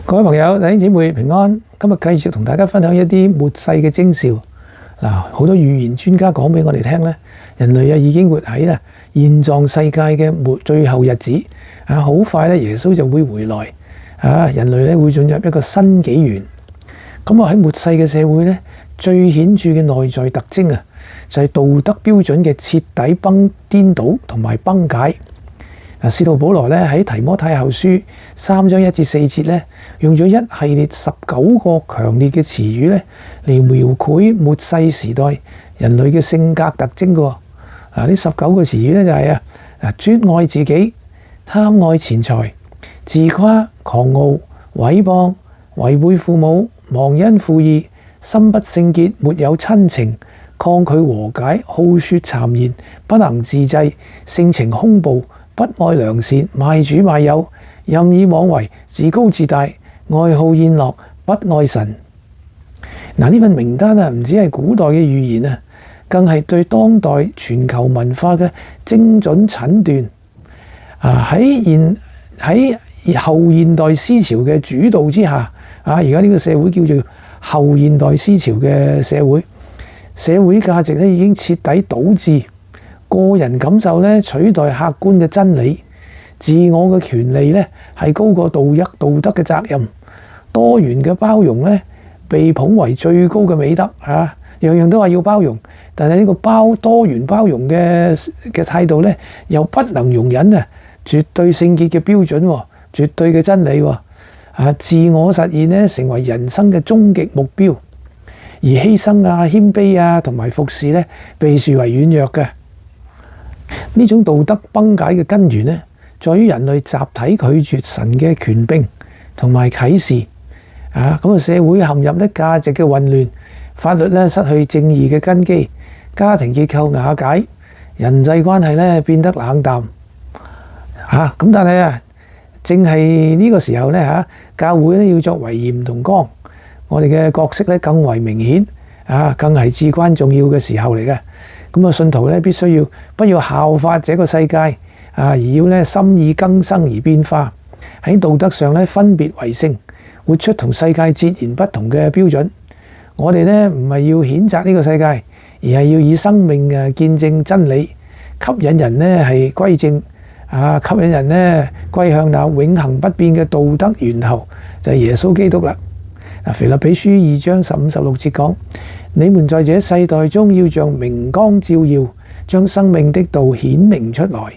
各位朋友、弟兄姊妹平安。今日繼續同大家分享一啲末世嘅徵兆。好多預言專家講俾我哋聽咧，人類已經活喺現狀世界嘅最後日子。好快咧，耶穌就會回來。人類咧會進入一個新紀元。咁喺末世嘅社會咧，最顯著嘅內在特徵就係道德標準嘅徹底顛倒同埋崩解。使徒保羅咧喺提摩太後書3章1至4節咧，用咗一系列19個強烈嘅詞語咧嚟描繪末世時代人類嘅性格特徵嘅。呢19個詞語咧就係專愛自己、貪愛錢財、自誇、狂傲、毀謗、違背父母、忘恩負義、心不聖潔、沒有親情、抗拒和解、好說讒言、不能自制、性情兇暴、不愛良善、賣主賣友、任意妄為、自高自大、愛好宴樂、不愛神。呢份名單唔止係古代嘅預言更係對當代全球文化嘅精準診斷。喺後現代思潮嘅主導之下，而家呢個社會叫做後現代思潮嘅社會，社會價值已經徹底倒置。個人感受取代客觀嘅真理，自我嘅權利係高過道德嘅責任，多元嘅包容被捧為最高嘅美德樣樣都話要包容，但係呢個多元包容嘅態度又不能容忍絕對聖潔嘅標準，絕對嘅真理自我實現成為人生嘅終極目標，而犧牲謙卑同埋服侍被視為軟弱嘅。呢種道德崩解嘅根源在於人類集體拒絕神嘅權柄同埋啟示。社會陷入價值嘅混亂，法律失去正義嘅根基，家庭結構瓦解，人際關係變得冷淡。但係正係呢個時候教會要作為鹽同光，我哋嘅角色更為明顯，更係至關重要嘅時候嚟嘅。信徒必須不要效法這個世界，而要心意更新而變化，喺道德上分別為聖，活出同世界截然不同嘅標準。我哋唔係要譴責呢個世界，而係要以生命見證真理，吸引人係歸正，吸引人歸向那永恆不變嘅道德源頭，就係耶穌基督啦。腓立比書2章15、16節講：你們在這世代中要像明光照耀，將生命的道顯明出來。